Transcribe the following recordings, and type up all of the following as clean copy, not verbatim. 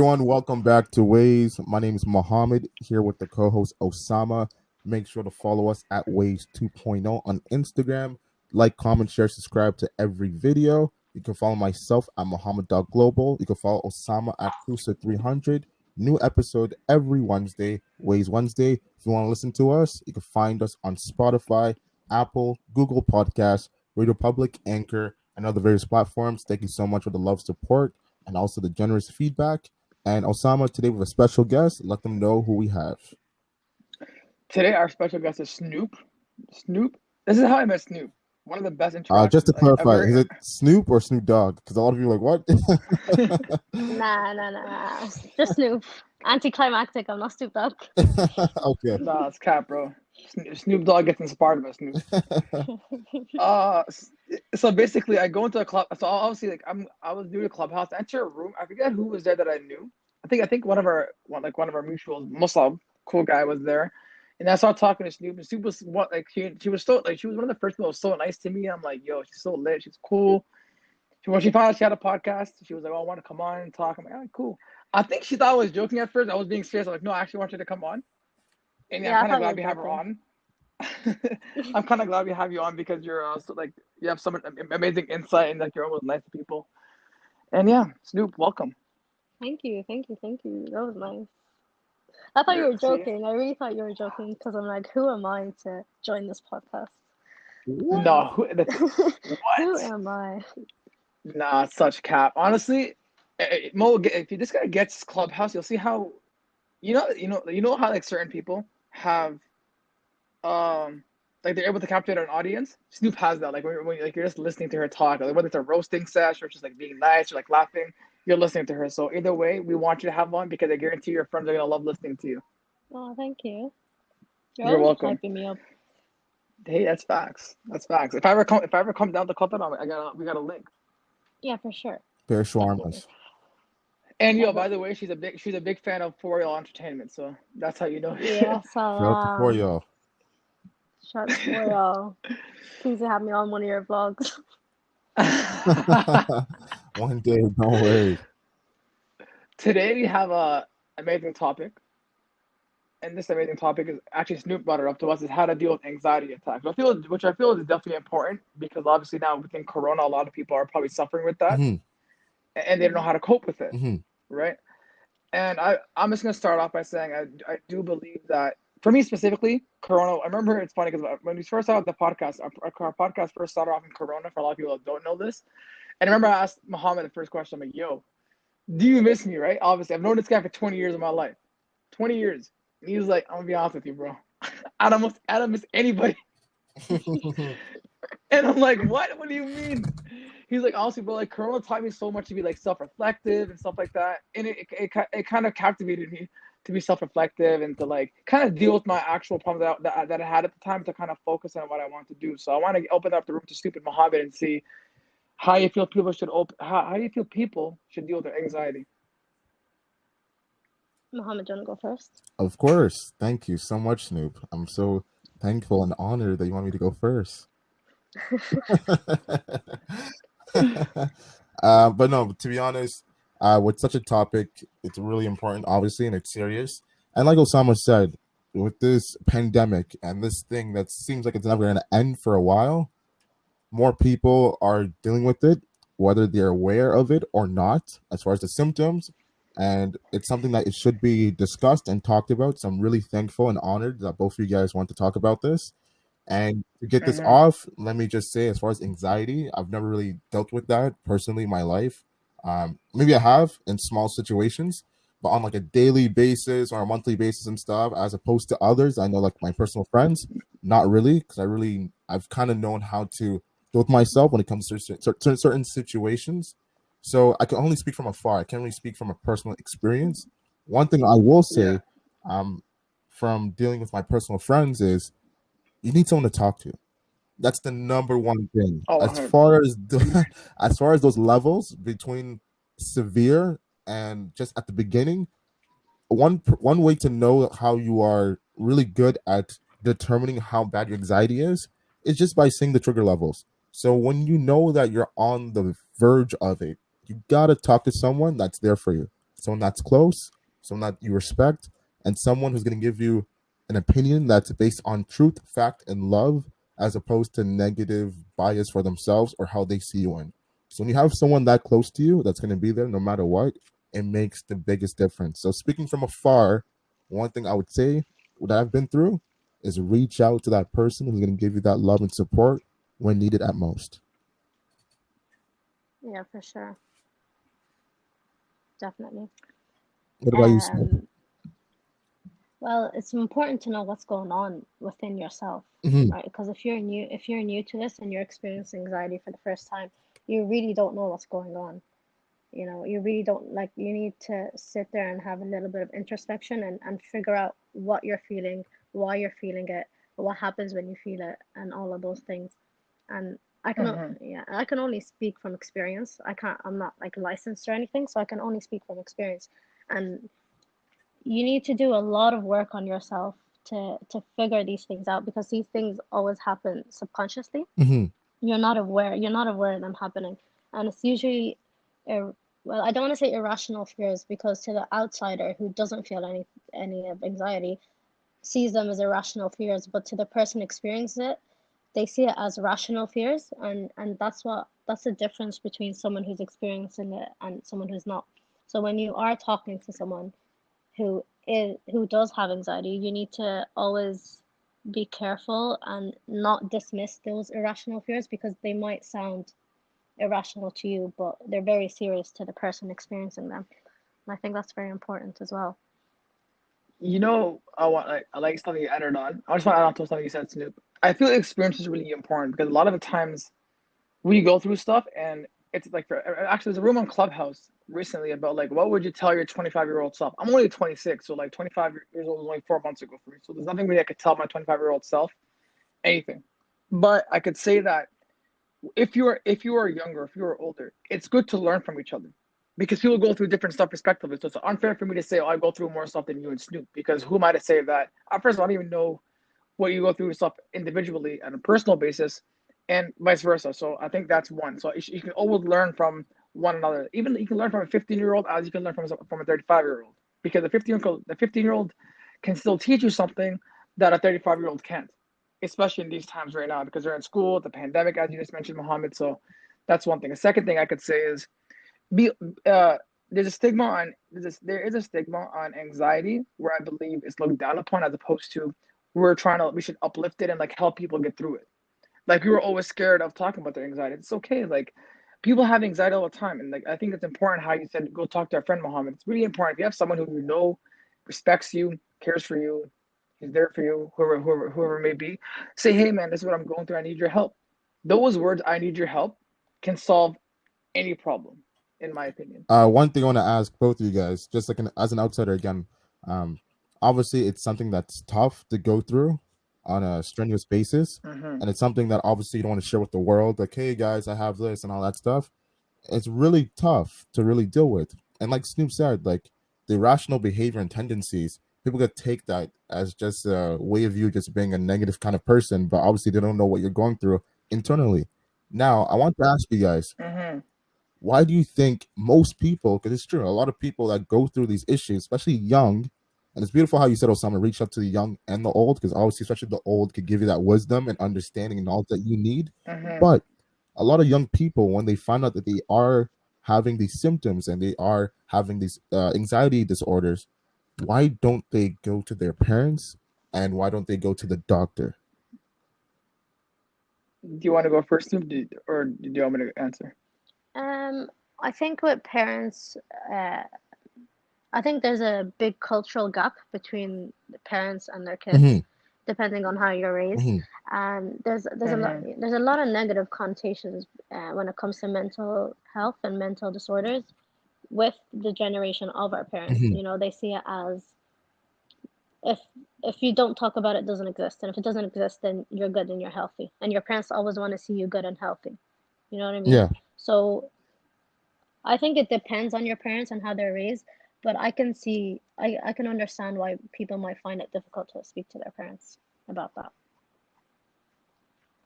Everyone, welcome back to Ways. My name is Mohammed here with the co-host Osama. Make sure to follow us at Ways 2.0 on Instagram. Like, comment, share, subscribe to every video. You can follow myself at Mohammed.global. You can follow Osama at Cruiser300. New episode every Wednesday, Ways Wednesday. If you want to listen to us, you can find us on Spotify, Apple, Google Podcasts, Radio Public, Anchor, and other various platforms. Thank you so much for the love, support, and also the generous feedback. And Osama today with a special guest. Let them know who we have. Today, our special guest is Snoop. Snoop. This is how I met Snoop. One of the best interactions Just to clarify, ever. is it Snoop or Snoop Dogg? Because a lot of you are like, what? Nah. Just Snoop. Anticlimactic. I'm not Snoop Dogg. Okay. Nah, it's cap, bro. Snoop Dogg gets inspired by Snoop. So basically, I go into a club. So obviously, I was new to Clubhouse. I enter a room. I forget who was there that I knew. I think one of our mutuals, Muslim, cool guy, was there. And I started talking to Snoop, and Snoop was she was so she was one of the first people who was so nice to me. I'm like, yo, she's so lit, she's cool. When she found out she had a podcast, she was like, oh, I want to come on and talk. I'm like, oh, cool. I think she thought I was joking at first. I was being serious. I'm like, no, I actually want you to come on. And Yeah, I'm kind of glad we have her on. I'm kind of glad we have you on because you're you have some amazing insight and you're always nice to people. And yeah, Snoop, welcome. Thank you. That was nice. I thought you were joking. I really thought you were joking because I'm like, who am I to join this podcast? No, Who what? am I? Nah, such cap. Honestly, Mo, if this guy gets Clubhouse, you'll see how, you know how certain people have, they're able to capture an audience. Snoop has that. When you're just listening to her talk, whether it's a roasting sesh or just being nice or laughing, you're listening to her. So either way, we want you to have one because I guarantee your friends are gonna love listening to you. Oh, thank you. You're welcome. Hyping me up. Hey, that's facts. That's facts. If I ever come down to Clubhouse, we got a link. Yeah, for sure. Fair shawarmas. And by the way, she's a big fan of For Real Entertainment, so that's how you know. Yes, For y'all. Shout out to y'all. Please have me on one of your vlogs. One day, don't worry. Today we have a amazing topic, and this amazing topic is actually Snoop brought it up to us: is how to deal with anxiety attacks. Which I feel is definitely important because obviously now within Corona, a lot of people are probably suffering with that, and they don't know how to cope with it, right? And I'm just gonna start off by saying I do believe that for me specifically, Corona. I remember it's funny because when we first started the podcast, our podcast first started off in Corona. For a lot of people that don't know this, and I remember I asked Muhammad the first question. I'm like, "Yo, do you miss me?" Right? Obviously, I've known this guy for 20 years of my life, 20 years. And he was like, "I'm gonna be honest with you, bro. I don't miss anybody." And I'm like, "What? What do you mean?" He's like, "Honestly, bro, Corona taught me so much to be self-reflective and stuff like that, and it kind of captivated me to be self-reflective and to kind of deal with my actual problems that I had at the time to kind of focus on what I want to do. So I want to open up the room to stupid Mohammed and see how you feel people should how do you feel people should deal with their anxiety? Mohammed, do you want to go first? Of course. Thank you so much, Snoop. I'm so thankful and honored that you want me to go first. But no, to be honest, with such a topic, it's really important, obviously, and it's serious. And like Osama said, with this pandemic and this thing that seems like it's never going to end for a while, more people are dealing with it, whether they're aware of it or not, as far as the symptoms. And it's something that it should be discussed and talked about. So I'm really thankful and honored that both of you guys want to talk about this. And to get this off, let me just say, as far as anxiety, I've never really dealt with that personally in my life. Maybe I have in small situations, but on a daily basis or a monthly basis and stuff, as opposed to others, I know my personal friends, not really, because I've kind of known how to deal with myself when it comes to certain situations. So I can only speak from afar. I can't really speak from a personal experience. One thing I will say, from dealing with my personal friends is, you need someone to talk to. That's the number one thing. As far as those levels between severe and just at the beginning, one way to know how you are really good at determining how bad your anxiety is just by seeing the trigger levels. So when you know that you're on the verge of it, you gotta talk to someone that's there for you. someone that's close, someone that you respect, and someone who's going to give you an opinion that's based on truth, fact, and love, as opposed to negative bias for themselves or how they see you in. So when you have someone that close to you that's going to be there no matter what, it makes the biggest difference. So speaking from afar, one thing I would say that I've been through is reach out to that person who's going to give you that love and support when needed at most. Yeah, for sure. Definitely. What about you, Snoop? Um, well, it's important to know what's going on within yourself, Hmm. right? Because if you're new to this and you're experiencing anxiety for the first time, you really don't know what's going on. You know, you really don't like, you need to sit there and have a little bit of introspection and figure out what you're feeling, why you're feeling it, what happens when you feel it, and all of those things. And Mm-hmm. yeah, I can only speak from experience. I'm not like licensed or anything, so I can only speak from experience. And you need to do a lot of work on yourself to figure these things out, because these things always happen subconsciously. Hmm. You're not aware of them happening, and it's usually well, I don't want to say irrational fears, because to the outsider who doesn't feel any of anxiety sees them as irrational fears, but to the person experiencing it, they see it as rational fears, and that's the difference between someone who's experiencing it and someone who's not. So when you are talking to someone who does have anxiety, you need to always be careful and not dismiss those irrational fears, because they might sound irrational to you, but they're very serious to the person experiencing them. And I think that's very important as well. I like something you added on. I just want to add on to something you said, Snoop. I feel experience is really important because a lot of the times we go through stuff and it's like actually there's a room on Clubhouse recently about like what would you tell your 25-year-old self. I'm only 26, so like 25 years old was only 4 months ago for me, so there's nothing really I could tell my 25-year-old self anything, but I could say that if you are younger, if you are older, it's good to learn from each other because people go through different stuff respectively. So it's unfair for me to say, oh, I go through more stuff than you and Snoop, because who am I to say that? First of all, I don't even know what you go through stuff individually on a personal basis, and vice versa. So I think that's one. So you can always learn from one another. Even you can learn from a 15-year-old as you can learn from a 35-year-old, because the 15-year-old can still teach you something that a 35-year-old can't, especially in these times right now because they're in school, the pandemic, as you just mentioned, Mohammed. So that's one thing. A second thing I could say is be there's a stigma on there is a stigma on anxiety where I believe it's looked down upon as opposed to we should uplift it and like help people get through it. Like we were always scared of talking about their anxiety. It's okay. Like people have anxiety all the time, and like I think it's important how you said go talk to a friend, Mohammed. It's really important if you have someone who you know respects you, cares for you, he's there for you, whoever it may be. Say, hey man, this is what I'm going through. I need your help. Those words, I need your help, can solve any problem, in my opinion. One thing I want to ask both of you guys, just like as an outsider again, um, obviously it's something that's tough to go through on a strenuous basis, Mm-hmm. and it's something that obviously you don't want to share with the world. Like, hey guys, I have this and all that stuff. It's really tough to really deal with. And like Snoop said, like the irrational behavior and tendencies, people could take that as just a way of you just being a negative kind of person, but obviously they don't know what you're going through internally. Now, I want to ask you guys, Mm-hmm. why do you think most people, because it's true, a lot of people that go through these issues, especially young, and it's beautiful how you said, Osama, reach out to the young and the old, because obviously, especially the old, could give you that wisdom and understanding and knowledge that you need. Mm-hmm. But a lot of young people, when they find out that they are having these symptoms and they are having these anxiety disorders, why don't they go to their parents and why don't they go to the doctor? Do you want to go first, Snoop, or do you want me to answer? Um, I think with parents, uh, I think there's a big cultural gap between the parents and their kids, Hmm. depending on how you're raised. Hmm. And Mm-hmm. there's a lot of negative connotations when it comes to mental health and mental disorders with the generation of our parents. Hmm. You know, they see it as if if you don't talk about it, it doesn't exist, and if it doesn't exist, then you're good and you're healthy. And your parents always want to see you good and healthy. You know what I mean? Yeah. So I think it depends on your parents and how they're raised, but I can understand why people might find it difficult to speak to their parents about that,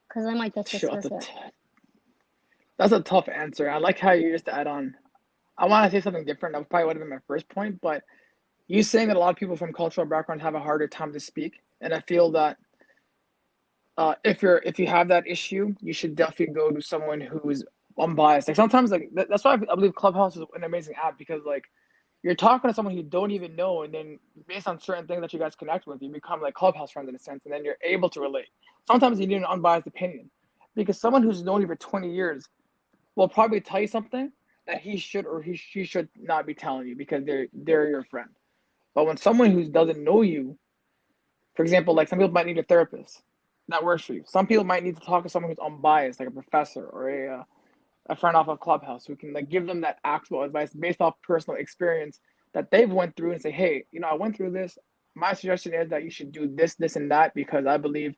because they might just Sure, dismiss it. that's a tough answer. I like how you just add on. I want to say something different. That probably would have been my first point, but you saying that a lot of people from cultural backgrounds have a harder time to speak, and I feel that if you have that issue, you should definitely go to someone who is unbiased. Like sometimes, like that's why I believe Clubhouse is an amazing app because like you're talking to someone you don't even know, and then based on certain things that you guys connect with, you become like Clubhouse friends in a sense, and then you're able to relate. Sometimes you need an unbiased opinion because someone who's known you for 20 years will probably tell you something that he should or she should not be telling you because they're your friend. But when someone who doesn't know you, for example, like some people might need a therapist that works for you. Some people might need to talk to someone who's unbiased, like a professor or a friend off of Clubhouse who can like give them that actual advice based off personal experience that they've went through and say, hey, I went through this. My suggestion is that you should do this, this, and that because I believe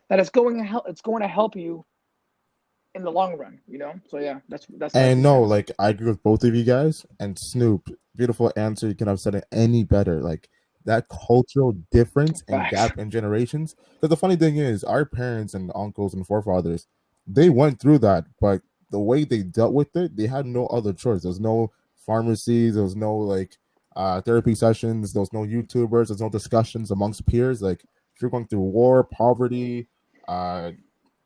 that it's going to help you in the long run. So yeah, that's my And two no, cents. like I agree with both of you guys. And Snoop, beautiful answer. You could have said it any better. Like that cultural difference and Facts. gap in generations. Because the funny thing is, our parents and uncles and forefathers, they went through that, but the way they dealt with it, they had no other choice. There was no pharmacies. There was no like therapy sessions. There was no YouTubers. There's no discussions amongst peers. Like if you're going through war, poverty, uh,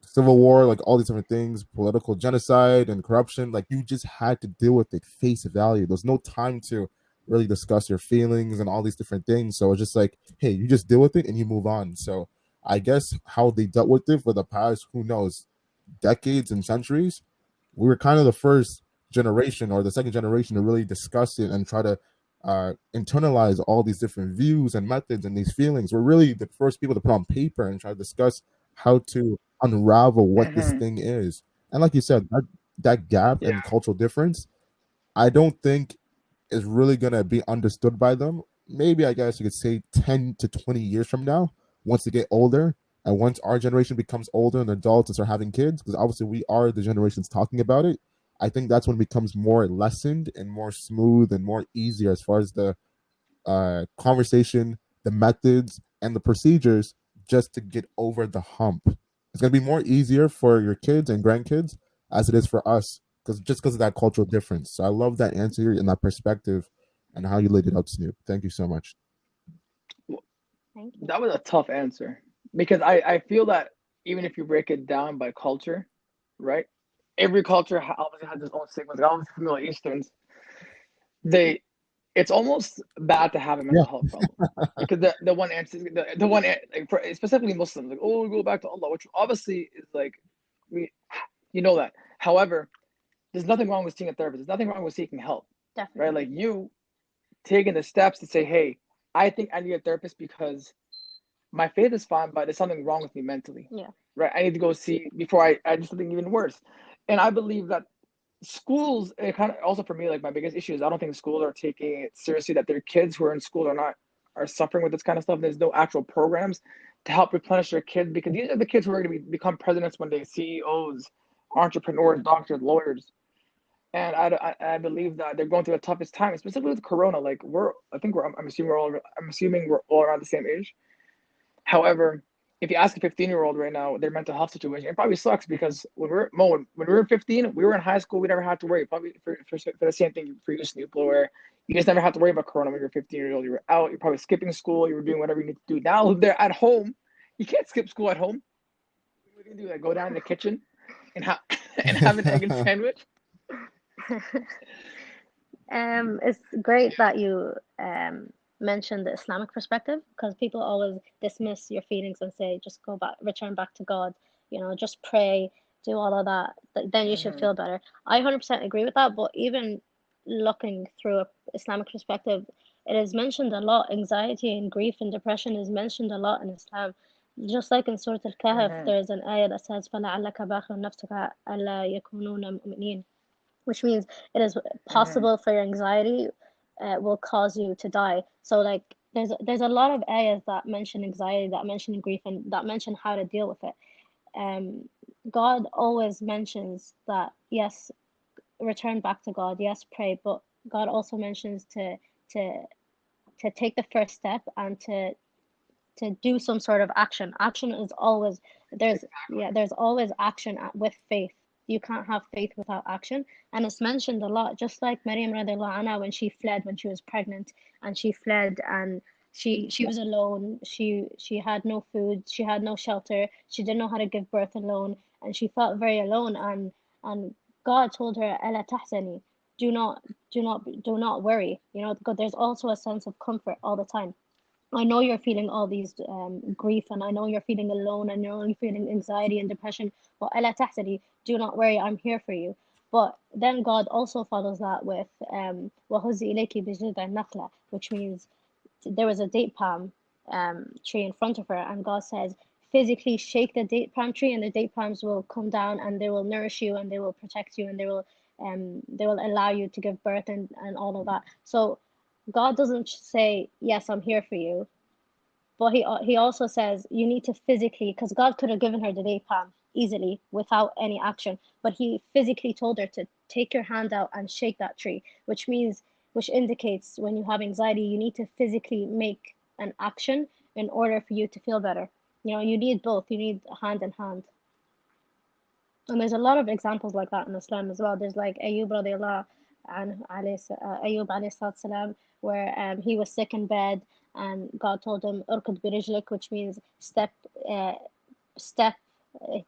civil war, like all these different things, political genocide and corruption. Like you just had to deal with it face value. There's no time to really discuss your feelings and all these different things. So it's just like, hey, you just deal with it and you move on. So I guess how they dealt with it for the past, who knows, decades and centuries, we were kind of the first generation or the second generation to really discuss it and try to internalize all these different views and methods and these feelings. We're really the first people to put on paper and try to discuss how to unravel what this Mm-hmm. thing is. And like you said, that gap Yeah. and cultural difference, I don't think is really gonna be understood by them. Maybe I guess you could say 10 to 20 years from now, once they get older, and once our generation becomes older and adults and start having kids, because obviously we are the generations talking about it. I think that's when it becomes more lessened and more smooth and more easier as far as the conversation, the methods, and the procedures just to get over the hump. It's going to be more easier for your kids and grandkids as it is for us, because of that cultural difference. So I love that answer and that perspective and how you laid it out, Snoop. Thank you so much. Thank you. That was a tough answer because I feel that even if you break it down by culture, right? Every culture obviously has its own stigmas. Like obviously, for Middle Easterns, they it's almost bad to have a Yeah. mental health problem because the one answer the one like specifically Muslims like we go back to Allah, which obviously is like we that. However, there's nothing wrong with seeing a therapist. There's nothing wrong with seeking help, right? Definitely. Like you taking the steps to say, hey, I think I need a therapist because my faith is fine, but there's something wrong with me mentally, Yeah. right? I need to go see before I do something even worse. And I believe that schools, it kind of also for me, like my biggest issue is I don't think schools are taking it seriously that their kids who are in school are suffering with this kind of stuff. There's no actual programs to help replenish their kids because these are the kids who are going to become presidents one day, CEOs, entrepreneurs, doctors, lawyers. And I believe that they're going through the toughest time, specifically with Corona. Like I think I'm assuming we're all around the same age. However, if you ask a 15-year-old right now their mental health situation, it probably sucks because when we were 15, we were in high school. We never had to worry. Probably for the same thing for you, Snoop, where you just never had to worry about Corona when you were 15 years old. You were out. You're probably skipping school. You were doing whatever you need to do. Now they're at home. You can't skip school at home. What are you gonna do? Like go down in the kitchen and have and have an egg and sandwich? It's great that you mentioned the Islamic perspective because people always dismiss your feelings and say, just go back, return back to God, just pray, do all of that, then you should Mm-hmm. feel better. I 100% agree with that, but even looking through a Islamic perspective, it is mentioned a lot. Anxiety and grief and depression is mentioned a lot in Islam. Just like in Surah Al-Kahf, Mm-hmm. there's an ayah that says, فَلَعَلَّكَ بَاخِعٌ نَفْسَكَ أَلَّا يَكُونُونَ مُؤْمِنِينَ, which means it is Mm-hmm. possible for your anxiety will cause you to die. So like there's a lot of areas that mention anxiety, that mention grief, and that mention how to deal with it. Um, God always mentions that yes, return back to God, yes, pray, but God also mentions to to take the first step and to do some sort of action. Action is always there's yeah there's always action with faith. You can't have faith without action. And it's mentioned a lot, just like Maryam radiallahu anha when she fled when she was pregnant, and she fled and she was alone. She had no food, she had no shelter, she didn't know how to give birth alone, and she felt very alone. And God told her, "Ela tahzani," do not do not worry. You know, God, there's also a sense of comfort all the time. I know you're feeling all these grief, and I know you're feeling alone, and you're feeling anxiety and depression. But ألا تحزني, do not worry, I'm here for you. But then God also follows that with وهزي إليك بجذع النخلة, which means there was a date palm tree in front of her, and God says, physically shake the date palm tree, and the date palms will come down, and they will nourish you, and they will protect you, and they will allow you to give birth and all of that. So God doesn't say, yes, I'm here for you, but he also says you need to physically, because God could have given her the date palm easily without any action, but he physically told her to take your hand out and shake that tree, which indicates when you have anxiety, you need to physically make an action in order for you to feel better. You know, you need both. You need hand in hand. And there's a lot of examples like that in Islam as well. There's like Ayub radiallahu and Ayub alayhi salam, where he was sick in bed, and God told him urkud birijlik, which means uh, step,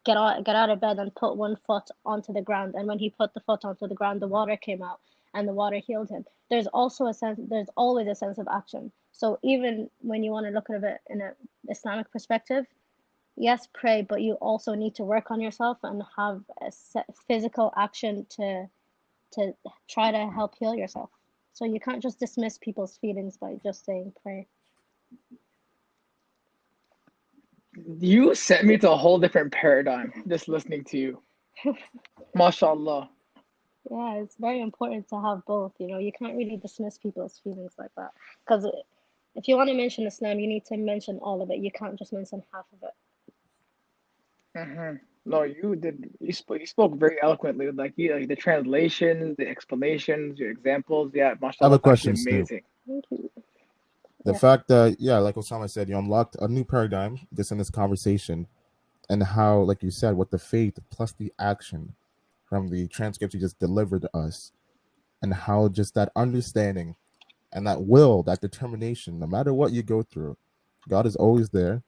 get out of bed and put one foot onto the ground. And when he put the foot onto the ground, the water came out, and the water healed him. There's also a sense. There's always a sense of action. So even when you want to look at it in an Islamic perspective, yes, pray, but you also need to work on yourself and have a physical action to try to help heal yourself. So you can't just dismiss people's feelings by just saying pray. You sent me to a whole different paradigm just listening to you. MashaAllah. Yeah, it's very important to have both. You know, you can't really dismiss people's feelings like that. Because if you want to mention Islam, you need to mention all of it. You can't just mention half of it. No, you did. You spoke very eloquently. Like the translations, the explanations, your examples. Yeah, I have mashallah, a it's actually question, Snoop. amazing. Thank you. The Yeah. fact that, yeah, like Osama said, you unlocked a new paradigm just in this conversation, and how, like you said, with the faith plus the action from the transcripts you just delivered to us, and how just that understanding and that will, that determination, no matter what you go through, God is always there.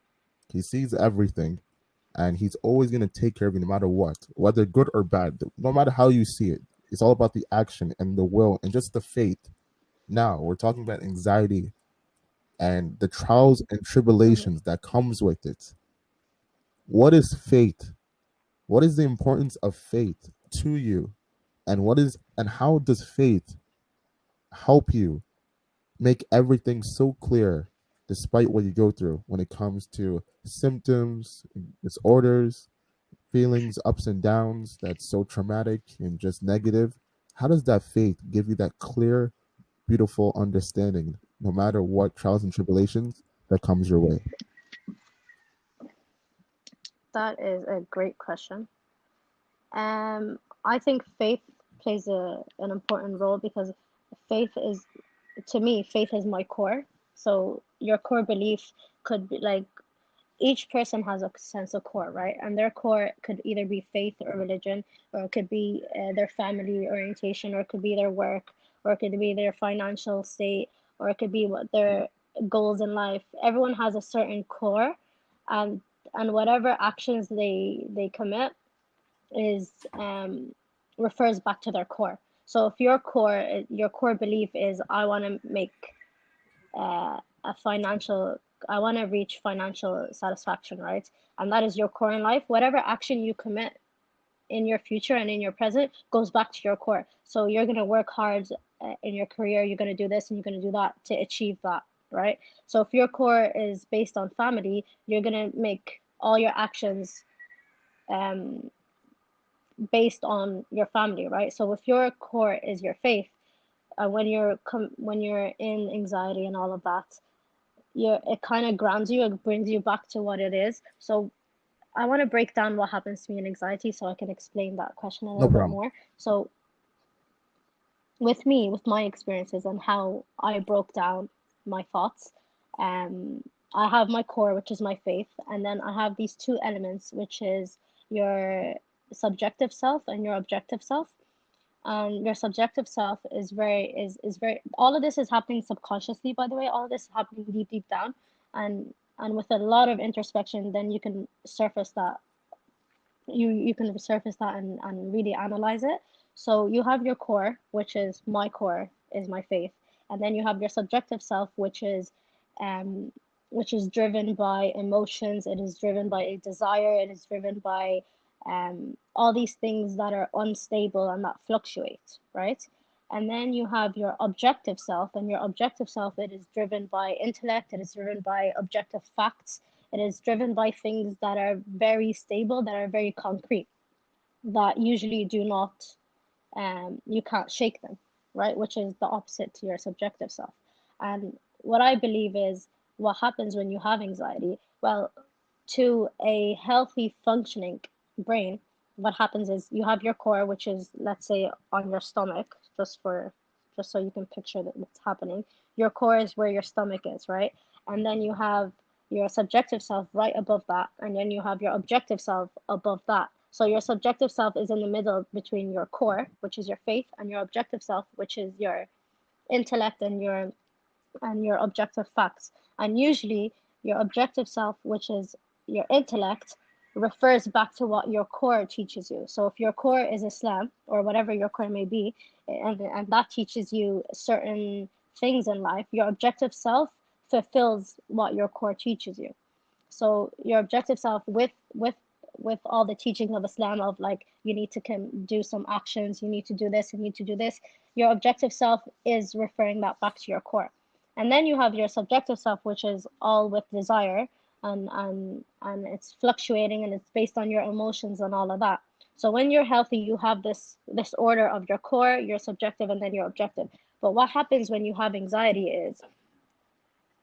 He sees everything, and He's always going to take care of you no matter what, whether good or bad, no matter how you see it. It's all about the action and the will and just the faith. Now, we're talking about anxiety and the trials and tribulations that comes with it. What is faith? What is the importance of faith to you? And how does faith help you make everything so clear despite what you go through when it comes to symptoms, disorders, feelings, ups and downs that's so traumatic and just negative? How does that faith give you that clear, beautiful understanding no matter what trials and tribulations that comes your way? That is a great question. I think faith plays an important role because faith is, to me, faith is my core. So your core belief could be like, each person has a sense of core, right? And their core could either be faith or religion, or it could be their family orientation, or it could be their work, or it could be their financial state, or it could be what their goals in life. Everyone has a certain core, and whatever actions they commit is refers back to their core. So if your core belief is I want to make a financial, I want to reach financial satisfaction, right? And that is your core in life. Whatever action you commit in your future and in your present goes back to your core. So you're going to work hard in your career, you're going to do this and you're going to do that to achieve that, right? So if your core is based on family, you're going to make all your actions um, based on your family, right? So if your core is your faith, when you're in anxiety and all of that, it kind of grounds you. It brings you back to what it is. So I want to break down what happens to me in anxiety so I can explain that question a No little bit problem. more. So with me, with my experiences and how I broke down my thoughts, um, I have my core, which is my faith, and then I have these two elements, which is your subjective self and your objective self. And your subjective self is very, all of this is happening subconsciously, by the way. All of this is happening deep down, and with a lot of introspection, then you can surface that, you can surface that and really analyze it. So you have your core, which is my core, is my faith, and then you have your subjective self, um, which is driven by emotions. It is driven by a desire. It is driven by all these things that are unstable and that fluctuate, right? And then you have your objective self, and your objective self, it is driven by intellect. It is driven by objective facts. It is driven by things that are very stable, that are very concrete, that usually do not, you can't shake them, right? Which is the opposite to your subjective self. And what I believe is what happens when you have anxiety, well, to a healthy functioning brain, what happens is you have your core, which is, let's say, on your stomach, just so you can picture that what's happening. Your core is where your stomach is, right? And then you have your subjective self right above that, and then you have your objective self above that. So your subjective self is in the middle between your core, which is your faith, and your objective self, which is your intellect and your objective facts. And usually your objective self, which is your intellect, refers back to what your core teaches you. So if your core is Islam or whatever your core may be, and that teaches you certain things in life, your objective self fulfills what your core teaches you. So your objective self, with all the teachings of Islam, of like, you need to do some actions, you need to do this, you need to do this, your objective self is referring that back to your core. And then you have your subjective self, which is all with desire, and it's fluctuating, and it's based on your emotions and all of that. So when you're healthy, you have this order of your core, your subjective, and then your objective. But what happens when you have anxiety is,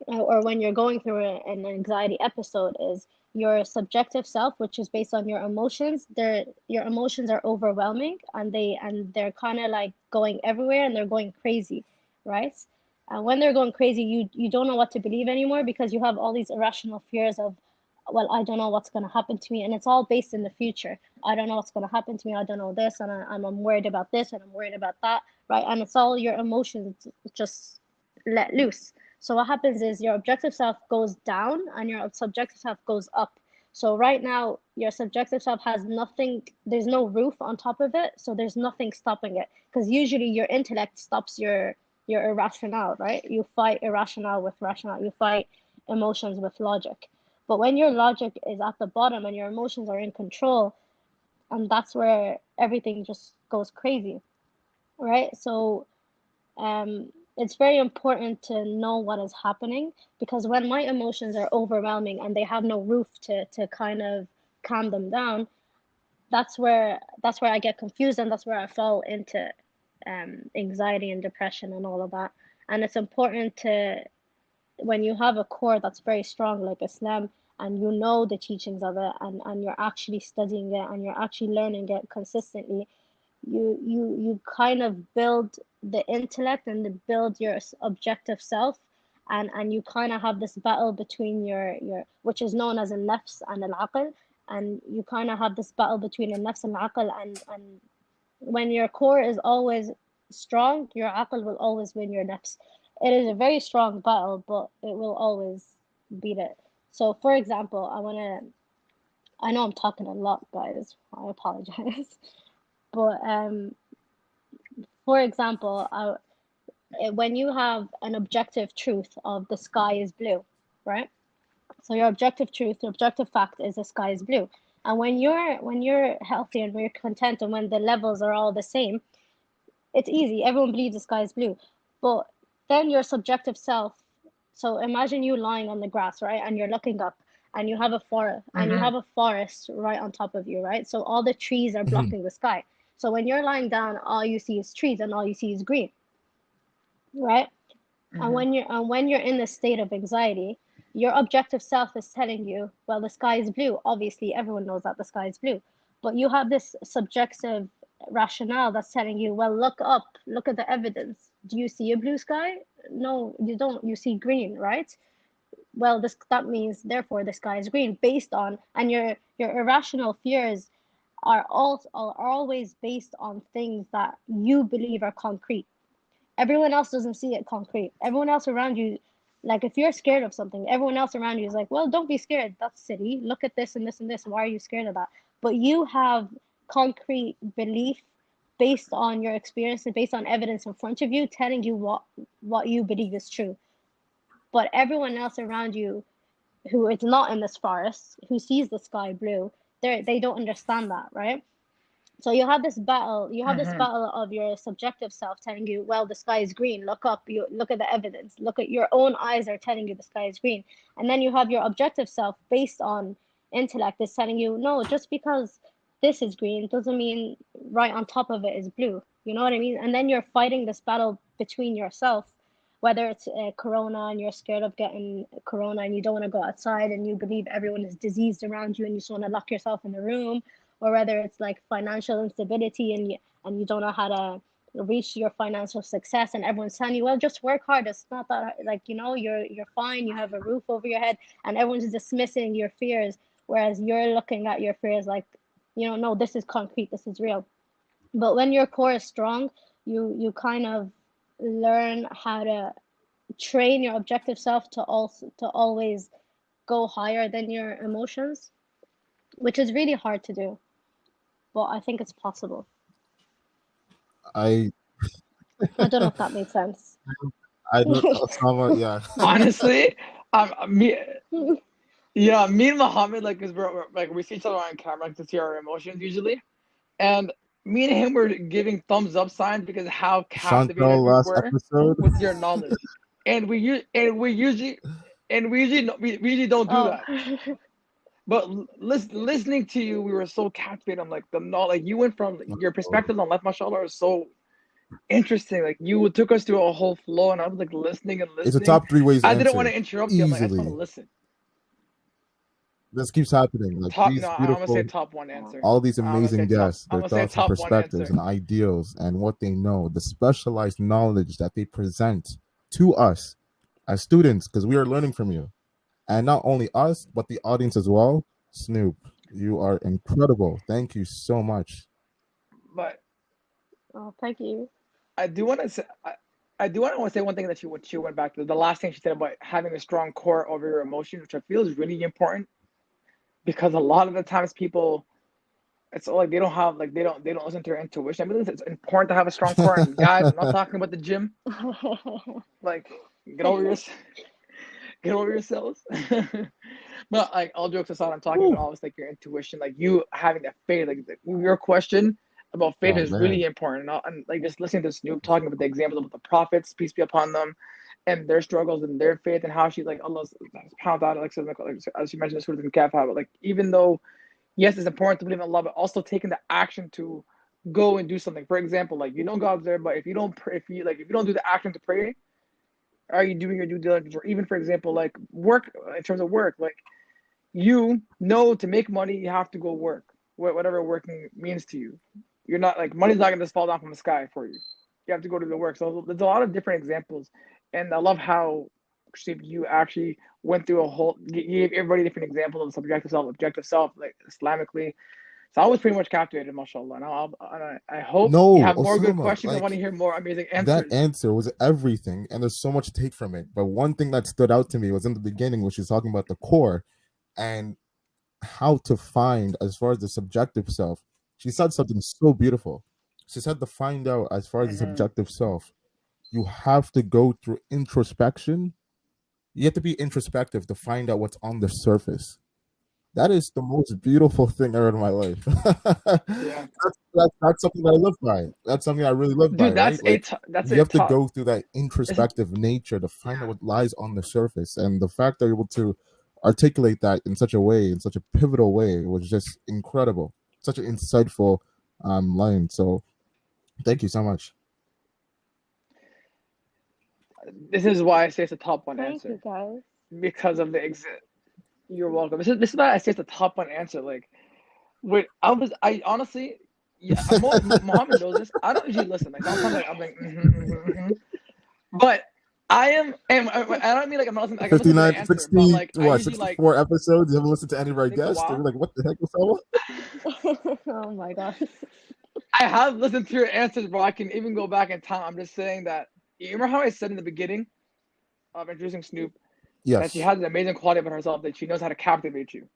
or when you're going through an anxiety episode, is your subjective self, which is based on your emotions. Your emotions are overwhelming, and they're kind of like going everywhere, and they're going crazy, right? And when they're going crazy, you don't know what to believe anymore, because you have all these irrational fears of, well, I don't know what's going to happen to me, and it's all based in the future. I don't know what's going to happen to me. I don't know this, and I'm worried about this, and I'm worried about that, right? And it's all your emotions just let loose. So what happens is your objective self goes down and your subjective self goes up. So right now, your subjective self has nothing, there's no roof on top of it, so there's nothing stopping it. Because usually your intellect stops your irrational, right? You fight irrational with rational, you fight emotions with logic. But when your logic is at the bottom and your emotions are in control, and that's where everything just goes crazy, right? So it's very important to know what is happening, because when my emotions are overwhelming and they have no roof to kind of calm them down, that's where I get confused, and that's where I fall into anxiety and depression and all of that. And it's important to, when you have a core that's very strong like Islam, and you know the teachings of it, and you're actually studying it, and you're actually learning it consistently, you kind of build the intellect and build your objective self, and you kind of have this battle between your, which is known as al-nafs and al-aql, and you kind of have this battle between al-nafs and al-aql, and when your core is always strong, your aql will always win your nafs. It is a very strong battle, but it will always beat it. So for example, I know I'm talking a lot, guys, I apologize. But for example, when you have an objective truth of the sky is blue, right? So your objective truth, your objective fact is the sky is blue. And when you're healthy and when you're content and when the levels are all the same, it's easy. Everyone believes the sky is blue. But then your subjective self, so imagine you lying on the grass, right? And you're looking up, and you have a forest, Mm-hmm. right on top of you, right? So all the trees are Mhm. blocking the sky. So when you're lying down, all you see is trees and all you see is green, right? And Mm-hmm. when you're in this state of anxiety, your objective self is telling you, well, the sky is blue. Obviously, everyone knows that the sky is blue. But you have this subjective rationale that's telling you, well, look up, look at the evidence. Do you see a blue sky? No, you don't. You see green, right? Well, that means therefore the sky is green, based on, and your irrational fears are always based on things that you believe are concrete. Everyone else doesn't see it concrete. Everyone else around you, like if you're scared of something, everyone else around you is like, well, don't be scared. That's silly. Look at this and this and this. Why are you scared of that? But you have concrete belief based on your experience and based on evidence in front of you telling you what you believe is true. But everyone else around you who is not in this forest, who sees the sky blue, they don't understand that, right? So you have this Mm-hmm. battle of your subjective self telling you, well, the sky is green, look up, you look at the evidence, look at your own eyes are telling you the sky is green. And then you have your objective self based on intellect is telling you, no, just because this is green doesn't mean right on top of it is blue. You know what I mean? And then you're fighting this battle between yourself, whether it's corona and you're scared of getting corona and you don't want to go outside and you believe everyone is diseased around you and you just want to lock yourself in the room, or whether it's like financial instability and you don't know how to reach your financial success and everyone's telling you, well, just work hard, it's not that, like, you know, you're fine, you have a roof over your head, and everyone's dismissing your fears, whereas you're looking at your fears like, you know, no, this is concrete, this is real. But when your core is strong, you kind of learn how to train your objective self to always go higher than your emotions, which is really hard to do, but I think it's possible. I I don't know if that made sense. I don't, Osama, yeah. Honestly, me, yeah, me and Muhammad, like, cause we're like we see each other on camera like, to see our emotions usually, and me and him were giving thumbs up signs because of how captivated Chantal we last were episode. with your knowledge, and we usually we usually don't do Oh, that. But listening to you, we were so captivated. I'm like the knowledge, like you went from your perspective on life, mashallah, is so interesting. Like you took us through a whole flow, and I was like listening and It's a listening. top three ways I didn't want answer. to interrupt you. I'm like, I just want to Easily. listen. This keeps happening. Like Top, these no, I'm gonna say beautiful, top one oh, answer. all these I'm gonna say amazing top. guests, I'm their gonna say thoughts and top one perspectives answer. and ideals and what they know, the specialized knowledge that they present to us as students, because we are learning from you. And not only us, but the audience as well. Snoop, you are incredible. Thank you so much. But oh, thank you. I do want to say. I do want to say one thing that she went back to the last thing she said about having a strong core over your emotions, which I feel is really important because a lot of the times people it's all like they don't listen to their intuition. I mean, it's important to have a strong core. And guys, I'm not talking about the gym. Like, get over your get over yourselves. But like all jokes aside, I'm talking about Whew. always like your intuition, like you having that faith. Like your question about faith Oh is man. really important. And like just listening to Snoop talking about the examples of the prophets, peace be upon them, and their struggles and their faith and how she like Allah's pound out like as you mentioned, sort of in Kafha, but like even though yes, it's important to believe in Allah, but also taking the action to go and do something. For example, like you know God's there, but if you don't pray, if you don't do the action to pray, are you doing your due diligence? Or even for example, like work in terms of work, like you know to make money, you have to go work, whatever working means to you. You're not like money's not gonna just fall down from the sky for you. You have to go to the work. So there's a lot of different examples, and I love how Steve, you actually went through a whole gave everybody different examples of subjective self, objective self, like Islamically. So I was pretty much captivated, mashallah. And I hope you No, have more good Osama, questions. I want to like hear more amazing that answers. answer was everything, and there's so much to take from it. But one thing that stood out to me was in the beginning, when she's talking about the core and how to find, as far as the subjective self. She said something so beautiful. She said to find out, as far as the Mm-hmm. subjective self, you have to go through introspection. You have to be introspective to find out what's on the surface. That is the most beautiful thing ever in my life. Yeah, That's something that I live by. That's something I really live by, dude, right? Like that's you a have to top. go through that It's, introspective nature to find out yeah, what lies on the surface. And the fact that you're able to articulate that in such a way, in such a pivotal way, was just incredible. Such an insightful line. So thank you so much. this is why I say it's a top one Thank you, answer guys. because of the exit. You're welcome. This is why I say it's a top one answer. Like, wait, I honestly, yeah, Muhammad knows this. I don't usually listen. Like sometimes I'm like, but I am, and I don't mean like I'm not listening, like I'm listening to the 59, answer, but 60, like I what, usually like 64 episodes? You haven't listened to any of our take a guests? They're while. like, what the heck, Osama? Oh my God. I have listened to your answers, bro. I can even go back in time. I'm just saying that. You remember how I said in the beginning of introducing Snoop that she Yes. has an amazing quality about herself that she knows how to captivate you,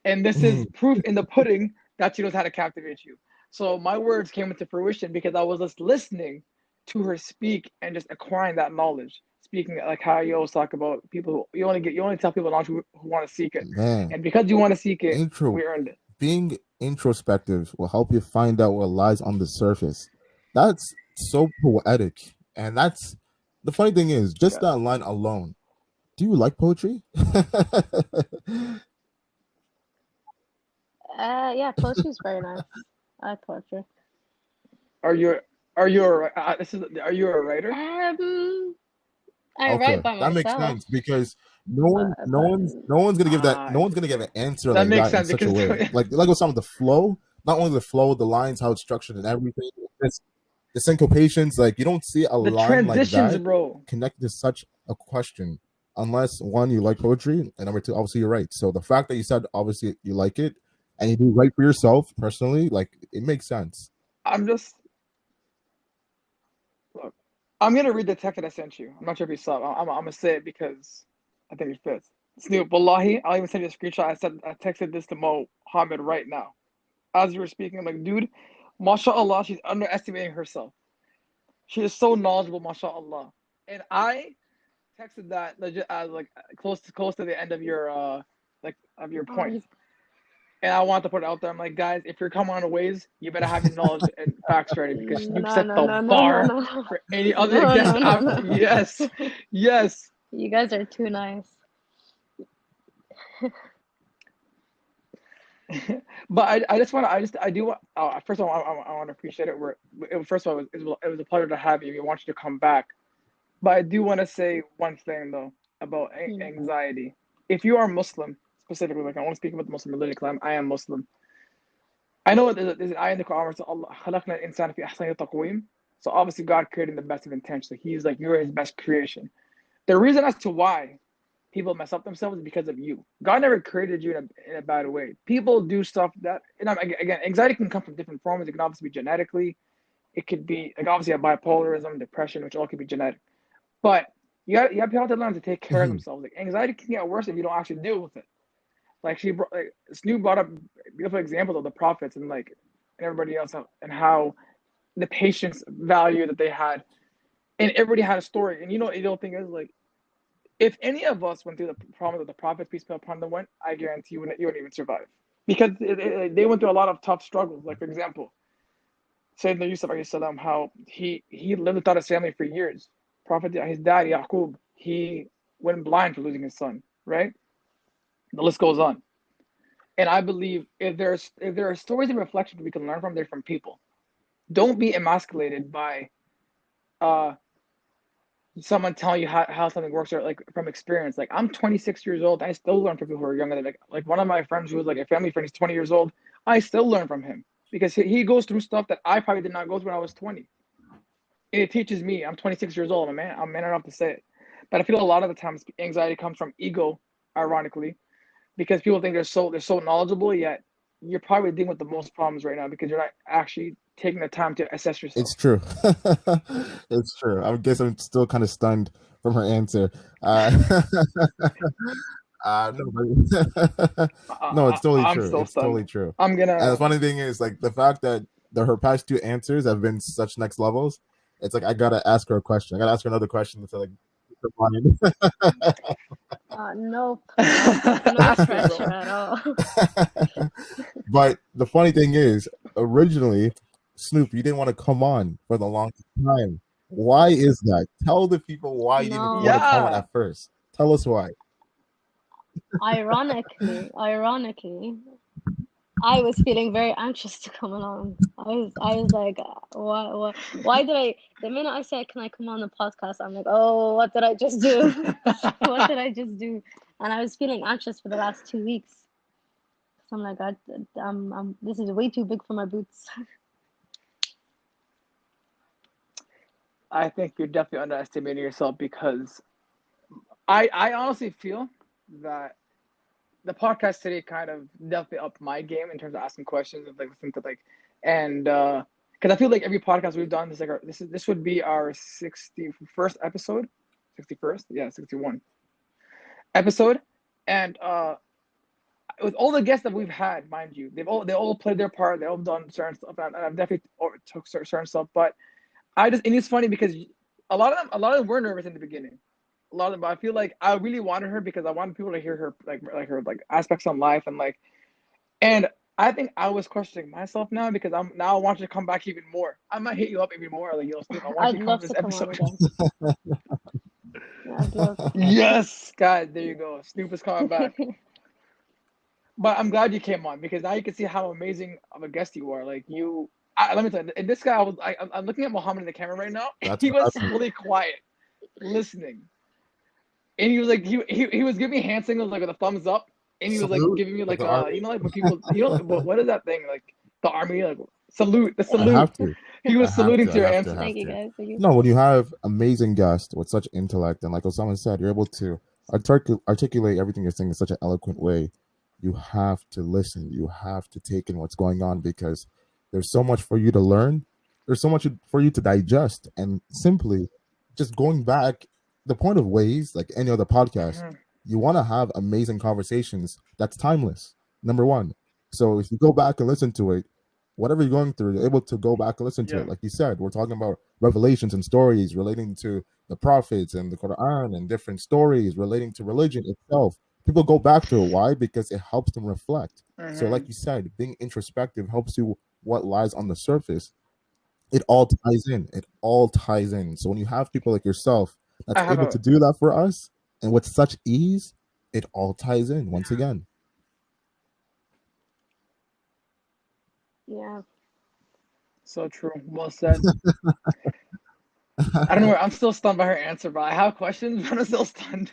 and this is Mhm. proof in the pudding that she knows how to captivate you. So my words came into fruition because I was just listening to her speak and just acquiring that knowledge. Speaking like how you always talk about people who you only tell people knowledge who want to seek it, Man, and because you want to seek it, intro we earned it. being introspective will help you find out what lies on the surface. That's so poetic. And that's the funny thing is, just Yeah. that line alone. Do you like poetry? Yeah, poetry is very nice. I like poetry. Are you this is are you a writer? Um, I write Okay, by that makes myself, sense because but no one's gonna give that, no one's gonna give an Interesting. answer That like makes that in sense such a because way. Like with some of the flow, not only the flow, the lines, how it's structured and everything. It's the syncopations, like you don't see a the line like transitions, that bro. connected to such a question unless one, you like poetry, and number two, obviously you're right. So the fact that you said obviously you like it and you do write for yourself personally, like it makes sense. I'm just look. I'm gonna read the text that I sent you. I'm not sure if you saw it. I'm gonna say it because I think it fits. Snoop, wallahi, I'll even send you a screenshot. I texted this to Mohammed right now as you were speaking. I'm like, dude, mashallah, she's underestimating herself. She is so knowledgeable, mashallah. And I texted that legit as like close to the end of your like of your oh, points. And I want to put it out there. I'm like, guys, if you're coming on a ways, you better have your knowledge and facts ready because Snoop no, set no, the no, no, no, bar no, for any other no, guest no, no, after. no. Yes, yes. You guys are too nice. But I just want to, I do want, first of all, I want to appreciate it. First of all, it was a pleasure to have you. We want you to come back. But I do want to say one thing, though, about Hmm. anxiety. If you are Muslim, specifically, like I want to speak about the Muslim religion because I am Muslim. I know there's an ayah in the Quran where Allah خلقنا الإنسان في أحسن تقويم. So obviously God created the best of intentions. So He's like you're His best creation. The reason as to why people mess up themselves is because of you. God never created you in a bad way. People do stuff that, again, anxiety can come from different forms. It can obviously be genetically. It could be like obviously a bipolarism, depression, which all could be genetic. But you have people to learn to take care of Mhm. themselves. Like anxiety can get worse if you don't actually deal with it. Like Snoop brought up beautiful examples of the prophets and everybody else and how the patience value that they had, and everybody had a story. And the other thing is like if any of us went through the problems that the prophets peace be upon them went, I guarantee you wouldn't even survive because they went through a lot of tough struggles. Like for example, Sayyidina Yusuf alayhi salam, how he lived without his family for years. Prophet his dad Yaqub, he went blind for losing his son. Right, the list goes on. And I believe if there are stories and reflections we can learn from, they're from people. Don't be emasculated by uh someone telling you how something works or like from experience. Like I'm 26 years old, I still learn from people who are younger than me. Like one of my friends who was like a family friend, he's 20 years old. I still learn from him because he goes through stuff that I probably did not go through when I was 20. And it teaches me. I'm 26 years old. I'm man enough to say it. But I feel a lot of the times anxiety comes from ego, ironically, because people think they're so knowledgeable, yet you're probably dealing with the most problems right now because you're not actually taking the time to assess yourself. It's true. It's true. I guess I'm still kind of stunned from her answer. Uh, no, no, it's totally I'm true. still It's stunned. totally true. I'm And the gonna. funny thing is, like the fact that her past two answers have been such next levels. It's like I gotta ask her a question. I gotta ask her another question to like keep her mind. Nope, nope, no Ask her, pressure bro. at all. But the funny thing is, originally, Snoop, you didn't want to come on for the longest time. Why is that? Tell the people why you didn't want to No, come on Yeah. at first. Tell us why. ironically, I was feeling very anxious to come along. I was like, why did I? The minute I said, "Can I come on the podcast?" I'm like, oh, what did I just do? What did I just do? And I was feeling anxious for the last 2 weeks. So I'm like, this is way too big for my boots. I think you're definitely underestimating yourself because I honestly feel that the podcast today kind of definitely upped my game in terms of asking questions and like listening to like and because I feel like every podcast we've done this would be our 61st episode, 61st, yeah, 61 episode, and with all the guests that we've had, mind you, they all played their part, they all done certain stuff, and I've definitely took certain stuff, but and it's funny because a lot of them were nervous in the beginning. A lot of them, but I feel like I really wanted her because I wanted people to hear her like her like aspects on life and I think I was questioning myself now because I want you to come back even more. I might hit you up even more like Snoop, I want you I'd to come love to this to come on episode. again. Yeah, I'd love to. Yes, God, there you go. Snoop is coming back. But I'm glad you came on because now you can see how amazing of a guest you are. Like let me tell you, and this guy I'm looking at Mohammed in the camera right now. That's He what was happened. fully quiet, listening. And he was like he was giving me hand signals like with a thumbs up, and he was like Salute giving me like like the army. like when people what is that thing like the army like the I salute. have to. He I was have saluting to. to I your have to. I answer. have Thank you to. guys. Thank you. No, when you have amazing guests with such intellect, and like Osama said, you're able to articulate everything you're saying in such an eloquent way. You have to listen. You have to take in what's going on because there's so much for you to learn. There's so much for you to digest, and simply just going back, the point of ways like any other podcast, Hmm. you want to have amazing conversations that's timeless. Number one. So if you go back and listen to it, whatever you're going through, you're able to go back and listen to Yeah. it. Like you said, we're talking about revelations and stories relating to the prophets and the Quran and different stories relating to religion itself. People go back to it. Why? Because it helps them reflect. So, like Hmm. you said, being introspective helps you what lies on the surface. It all ties in. It all ties in. So when you have people like yourself that's I have able a to do that for us and with such ease, it all ties in once again. Yeah. so true. Well said. I don't know where I'm still stunned by her answer, but I have questions, but I'm still stunned.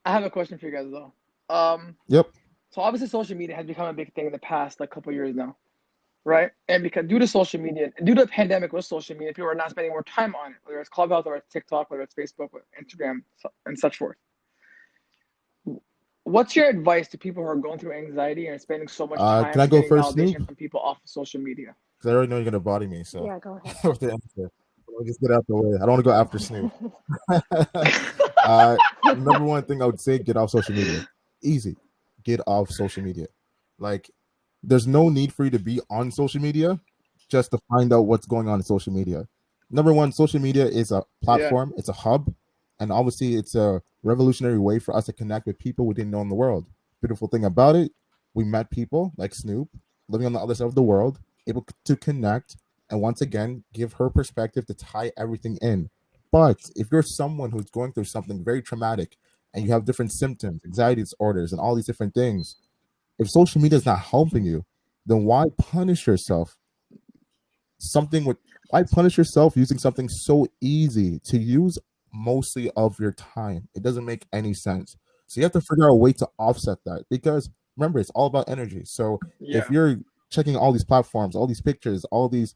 I have a question for you guys though. Um, Yep. so obviously social media has become a big thing in the past like couple years now, right? And because due to social media, due to the pandemic with social media, people are not spending more time on it, whether it's Clubhouse or it's TikTok, whether it's Facebook, or Instagram, and such forth. What's your advice to people who are going through anxiety and spending so much Can time I and go getting first, Snoop? validation from people off of social media? Because I already know you're gonna body me. So Yeah, go ahead. with the answer, let me just get out the way. I don't want to go after Snoop. Number one thing I would say: get off social media. Easy. Get off social media. Like, there's no need for you to be on social media just to find out what's going on in social media. Number one, social media is a Yeah. platform. It's a hub, and obviously, it's a revolutionary way for us to connect with people we didn't know in the world. Beautiful thing about it, we met people like Snoop living on the other side of the world, able to connect, and once again give her perspective to tie everything in. But if you're someone who's going through something very traumatic and you have different symptoms, anxiety disorders, and all these different things, if social media is not helping you, then why punish yourself? Something with Why punish yourself using something so easy to use mostly of your time? It doesn't make any sense. So you have to figure out a way to offset that because remember, it's all about energy. So if Yeah. you're checking all these platforms, all these pictures, all these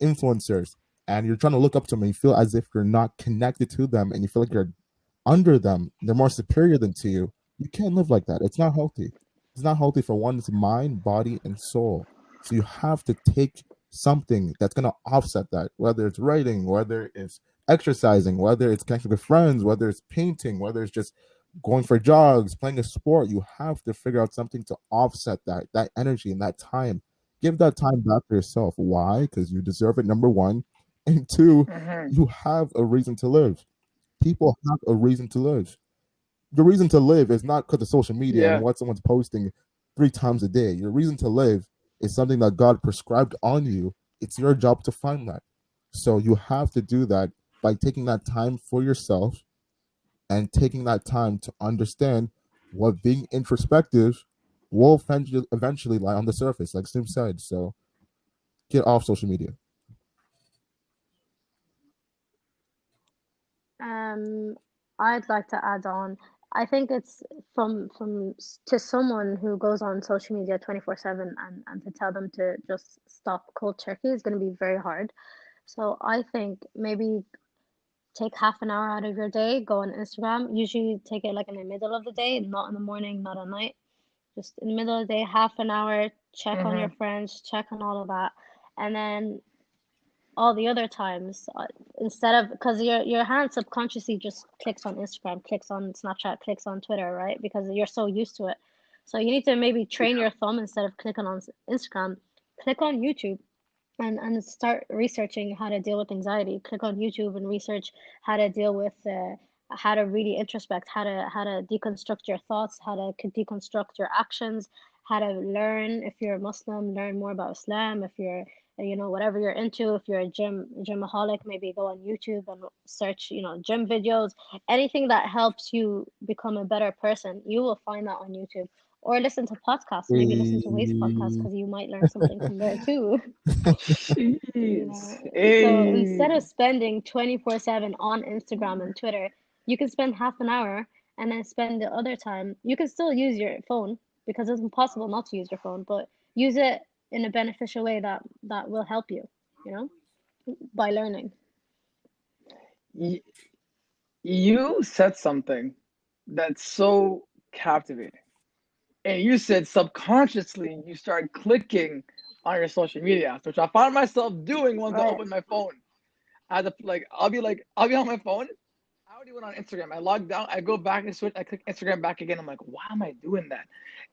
influencers, and you're trying to look up to them, and you feel as if you're not connected to them, and you feel like you're under them, they're more superior than to you. You can't live like that. It's not healthy. It's not healthy for one's mind, body, and soul. So you have to take something that's going to offset that, whether it's writing, whether it's exercising, whether it's connecting with friends, whether it's painting, whether it's just going for jogs, playing a sport. You have to figure out something to offset that energy and that time. Give that time back to yourself. Why? Because you deserve it, number one. And two, Hmm. you have a reason to live. People have a reason to live. The reason to live is not because of social media and Yeah. what someone's posting 3 times a day. Your reason to live is something that God prescribed on you. It's your job to find that. So you have to do that by taking that time for yourself and taking that time to understand what being introspective will eventually lie on the surface, like Sim said. So get off social media. Um, I'd like to add on. I think it's to someone who goes on social media 24/7 and to tell them to just stop cold turkey is going to be very hard So I think maybe take half an hour out of your day, go on Instagram. Usually take it like in the middle of the day, not in the morning, not at night. Just in the middle of the day, half an hour, check on your Mm-hmm. friends, check on all of that. And then all the other times, instead of, because your hand subconsciously just clicks on Instagram, clicks on Snapchat, clicks on Twitter, right? Because you're so used to it. So you need to maybe train your thumb, instead of clicking on Instagram, click on YouTube and start researching how to deal with anxiety. Click on YouTube and research how to deal with how to really introspect, how to deconstruct your thoughts, how to deconstruct your actions, how to learn. If you're a Muslim, learn more about Islam. If you're whatever you're into, if you're a gymaholic, maybe go on YouTube and search gym videos. Anything that helps you become a better person, you will find that on YouTube. Or listen to podcasts. Maybe listen to Wade's podcast, We because you might learn something from there too. You Jeez. know, so instead Hey. of spending 24/7 on Instagram and Twitter, you can spend half an hour, and then spend the other time. You can still use your phone, because it's impossible not to use your phone, but use it in a beneficial way that will help you, you know, by learning. Y- you said something that's so captivating. And you said subconsciously you start clicking on your social media apps, which I find myself doing once I Right. open my phone. I'll be on my phone. I already went on Instagram. I logged out. I go back and switch. I click Instagram back again. I'm like, why am I doing that?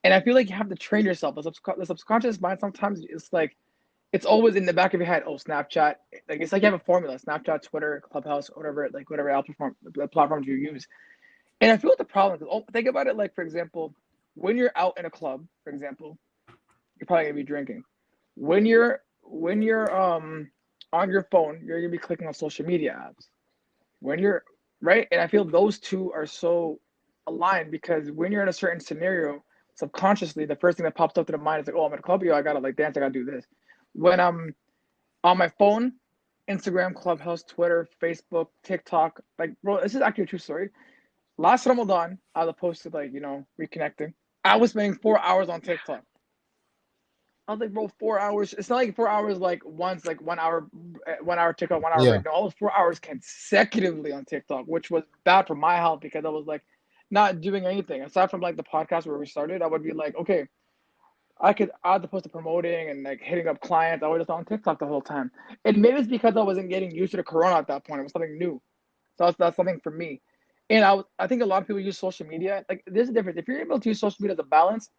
And I feel like you have to train yourself. The subconscious mind sometimes it's like it's always in the back of your head. Oh, Snapchat. Like it's like you have a formula. Snapchat, Twitter, Clubhouse, whatever. Like whatever platforms you use. And I feel like the problem is, think about it like, for example, when you're out in a club, for example, you're probably gonna be drinking. When you're on your phone, you're gonna be clicking on social media apps. When you're right, and I feel those two are so aligned because when you're in a certain scenario, subconsciously, the first thing that pops up to the mind is like, oh, I'm at a club, yo, I gotta like dance, I gotta do this. When I'm on my phone, Instagram, Clubhouse, Twitter, Facebook, TikTok, like, bro, this is actually a true story. Last Ramadan, I was posted like, reconnecting. I was spending 4 hours on TikTok. I was like, bro, 4 hours. It's not like 4 hours like once, like 1 hour, 1 hour TikTok, 1 hour yeah, break. No, all those 4 hours consecutively on TikTok, which was bad for my health because I was like not doing anything aside from like the podcast where we started. I would be like, okay, I had to post the promoting and like hitting up clients. I was just on TikTok the whole time. And maybe it's because I wasn't getting used to the corona at that point. It was something new. So that's something for me. And I think a lot of people use social media. Like there's a difference. If you're able to use social media as a balance,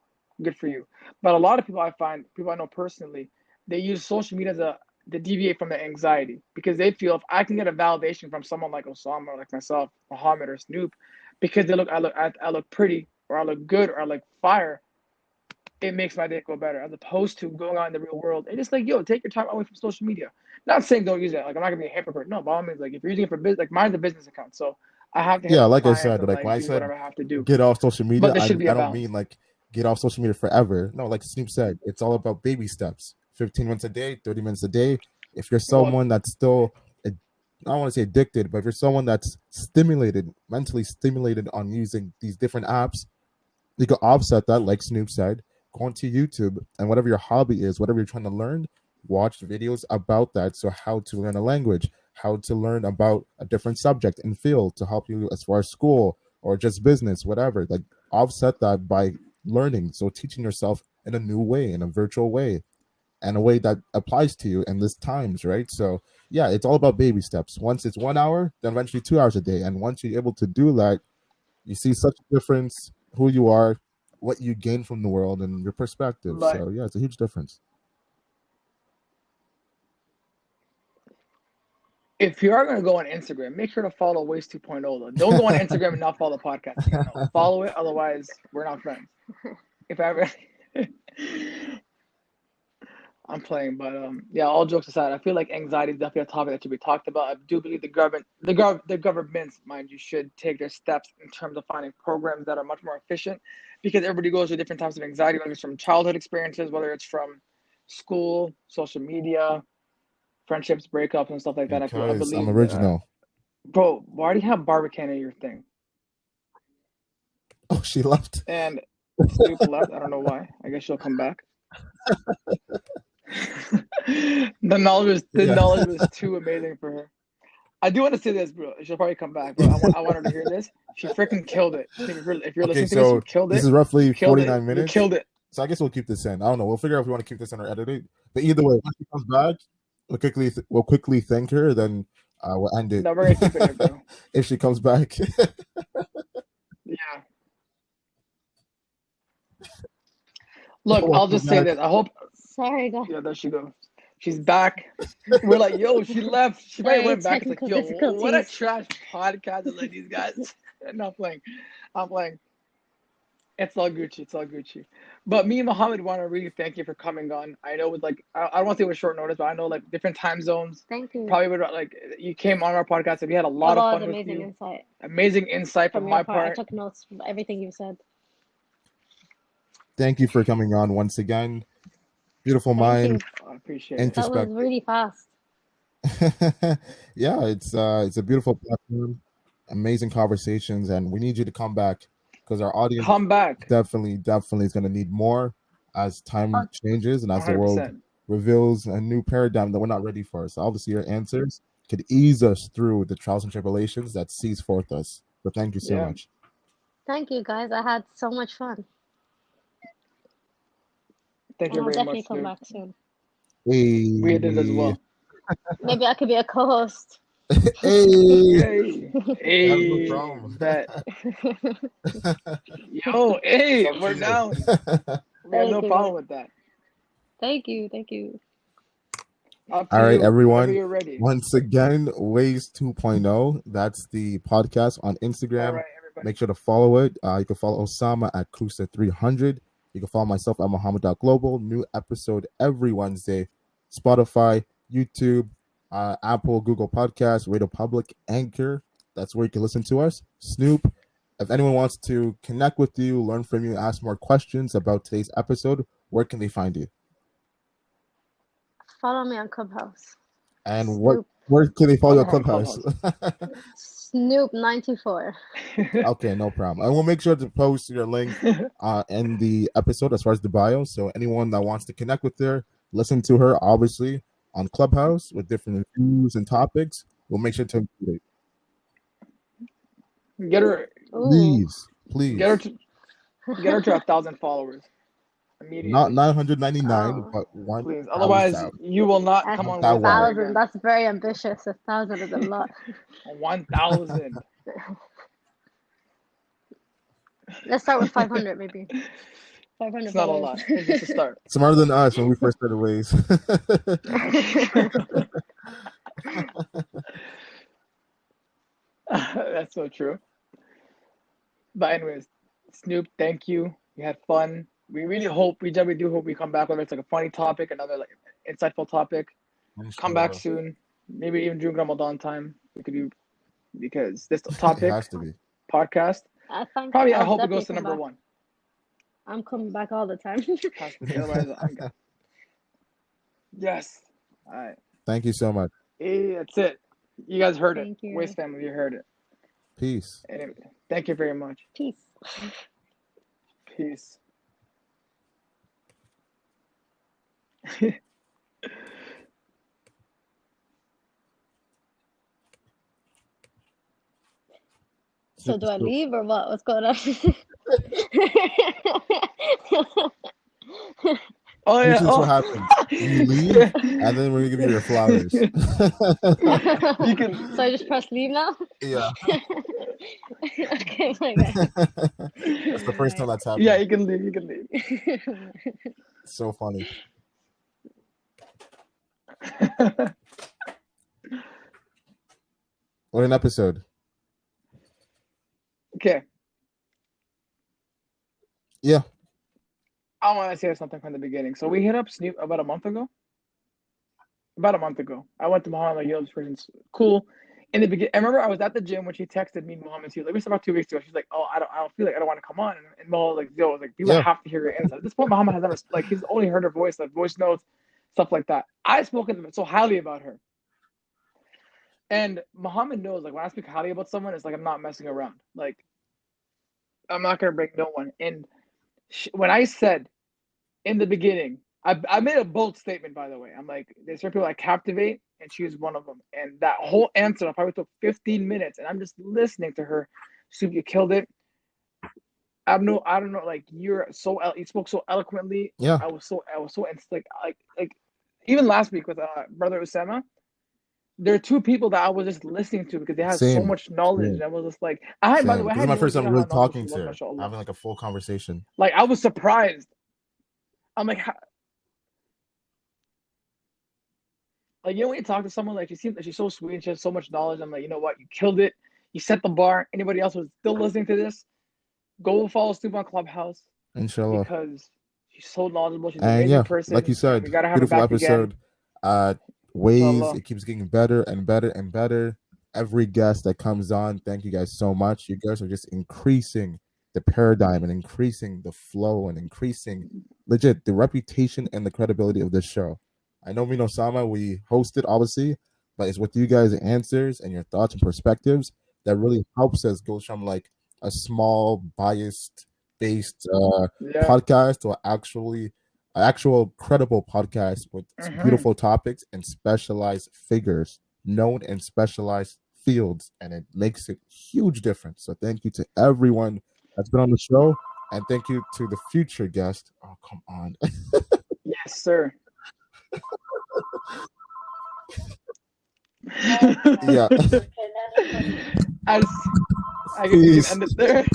good for you. But a lot of people I find, people I know personally, they use social media as a to deviate from the anxiety because they feel if I can get a validation from someone like Osama or like myself, Mohammed or Snoop, because I look pretty or I look good or I look fire, it makes my day go better as opposed to going out in the real world and just like take your time away from social media. Not saying don't use it. Like I'm not gonna be a hypocrite. No, by all means, like if you're using it for business, like mine's a business account, so I have to hit yeah. up Like I clients said, and like when like I do said whatever I have to do. get off social But media, there should be I a don't mean balance. like get off social media forever. No, like Snoop said, it's all about baby steps. 15 minutes a day, 30 minutes a day. If you're Well, someone that's still, I don't want to say addicted, but if you're someone that's stimulated, mentally stimulated on using these different apps, you can offset that, like Snoop said, go onto YouTube and whatever your hobby is, whatever you're trying to learn, watch videos about that. So how to learn a language, how to learn about a different subject and field to help you as far as school or just business, whatever. Like offset that by learning. So teaching yourself in a new way, in a virtual way, and a way that applies to you in this times, right? So yeah, it's all about baby steps. Once it's 1 hour, then eventually 2 hours a day. And once you're able to do that, you see such a difference who you are, what you gain from the world, and your perspective. but So yeah, it's a huge difference. if you are going to go on Instagram, make sure to follow Waste 2.0 though. Don't go on Instagram and not follow the podcast again. No, follow it. Otherwise, we're not friends. If I ever, I'm playing, but yeah. All jokes aside, I feel like anxiety is definitely a topic that should be talked about. I do believe the governments, mind you, should take their steps in terms of finding programs that are much more efficient, because everybody goes through different types of anxiety, whether it's from childhood experiences, whether it's from school, social media, friendships, breakups, and stuff like that. I Because I'm believe that. original. Bro, why do you have Barbican in your thing? Oh, she left. And Snoop left. I don't know why. I guess she'll come back. The Yeah. knowledge was too amazing for her. I do want to say this, bro. She'll probably come back, but I want her to hear this. She freaking killed it. If you're Okay, listening to this, you so killed this it. is You roughly killed it. 49 You minutes. killed it. So I guess we'll keep this in. I don't know. We'll figure out if we want to keep this in or edit it. But either way, when she comes back, we'll quickly thank her. Then we'll end it No, we're gonna keep it in, bro. if she comes back. Yeah. Look, I'll Welcome just say back. this. I hope. Sorry, guys. Yeah, there she goes. She's back. We're like, yo, she left. She probably Sorry, went back. It's like, technical yo, what a difficulties. trash podcast. Like these guys. Not playing. I'm playing. It's all Gucci. It's all Gucci. But me and Mohammed want to really thank you for coming on. I know with like I don't want to say it was short notice, but I know like different time zones. Thank you. Probably would like you came on our podcast and we had a That lot of was fun with amazing you. insight Amazing insight from from your my part. I part. took notes from everything you said. Thank you for coming on once again. Beautiful Thank mind, you. I appreciate it. That was introspective. really fast. Yeah, it's a beautiful platform, amazing conversations, and we need you to come back because our audience Come back. definitely is going to need more as time changes and as the world 100%. reveals a new paradigm that we're not ready for. So obviously your answers could ease us through the trials and tribulations that sees forth us. So thank you so Yeah. much. Thank you, guys. I had so much fun. Thank And you I'll very definitely much, come Snoop. back soon. We did as Hey, well. Maybe I could be a co-host. hey, Hey, I have no hey, problem. bet. Yo, hey, It's up we're to down. you. We have no Thank you. problem with that. Thank you. Thank you. Up All to right, you. Whenever everyone. you're ready. Once again, Ways 2.0. That's the podcast on All Instagram. right, everybody. Make sure to follow it. You can follow Osama at Kusa300. You can follow myself at Muhammad.global. New episode every Wednesday. Spotify, YouTube, Apple, Google Podcasts, Radio Public, Anchor. That's where you can listen to us. Snoop. If anyone wants to connect with you, learn from you, ask more questions about today's episode, where can they find you? Follow me on Clubhouse. And Snoop. where can they follow Follow your her on Clubhouse? Snoop94. Okay, no problem. I will make sure to post your link in the episode as far as the bio. So anyone that wants to connect with her, listen to her, obviously, on Clubhouse with different views and topics, we'll make sure to include it. Get her, Ooh. Please. get her to 1,000 followers immediately. Not 999, Oh. but Please. Otherwise, 1,000. you will not That's come on that with well. her 1,000. again. That's very ambitious. 1,000 is a lot. 1,000. Let's start with 500, maybe. 500 It's not a followers. lot. It's just a start. Smarter than us when we first started Ways. That's so true. But anyways, Snoop, thank you. We had fun. We really hope, we generally do hope we come back, whether it's like a funny topic, another like insightful topic. Come back soon. Maybe even during Ramadan time. We could do, because this It topic, has to be. podcast, Thank probably you. I I'll hope it definitely goes to come number back. one. I'm coming back all the time. Has to be. Otherwise, I'm good. Yes. All right. Thank you so much. Hey, that's it. You guys heard Thank it. you. Waste family, you heard it. Peace. Anyway, thank you very much. Peace. Peace. So do I leave or what? What's going on? Oh yeah. This is Oh. what happens. You leave, and then we're gonna give you your flowers. You can. So I just press leave now? Yeah. Okay, my God. That's the first time that's happened. Yeah, you can leave. You can leave. So funny. What an episode. Okay. Yeah. I want to say something from the beginning. So we hit up Snoop about a month ago. I went to Muhammad, like, yo, this person's cool. In the beginning, I remember I was at the gym when she texted me, Muhammad. She was like, "We about 2 weeks ago." She's like, "Oh, I don't feel like I don't want to come on." And Muhammad was like, "Yo, like, people have to hear your insight." At this point, Muhammad has never, like, he's only heard her voice, like voice notes, stuff like that. I've spoken so highly about her, and Muhammad knows, like, when I speak highly about someone, it's like I'm not messing around. Like, I'm not gonna break no one. And when I said in the beginning, I made a bold statement, by the way. I'm like, there's certain people I captivate, and she was one of them. And that whole answer probably took 15 minutes, and I'm just listening to her. Soup, you killed it. I don't know. Like you spoke so eloquently. Yeah, I was so like even last week with brother Osama. There are two people that I was just listening to because they had so same, much knowledge. same, And I was just like, I had, by the same. way, I This is had my no first time idea really how knowledgeable talking she to was, her, mashallah. having like a full conversation. Like I was surprised. I'm like, like, you know, when you talk to someone, like, she seems like she's so sweet and she has so much knowledge. I'm like, you know what? You killed it. You set the bar. Anybody else who's still listening to this, go follow Snoop on Clubhouse Inshallah. because she's so knowledgeable. She's an And amazing yeah, like you person, and said, we gotta have her beautiful back again. episode. Ways Inshallah. it keeps getting better and better and better. Every guest that comes on, thank you guys so much. You guys are just increasing the paradigm and increasing the flow and increasing legit the reputation and the credibility of this show. I know me and Osama, we hosted obviously, but it's with you guys' answers and your thoughts and perspectives that really helps us go from like a small biased based Yeah. podcast to actual credible podcast with Mm-hmm. beautiful topics and specialized figures known in specialized fields, and it makes a huge difference. So thank you to everyone that's been on the show, and thank you to the future guest. Oh, come on. Yes, sir. Yeah. As I guess we can Peace. end it there.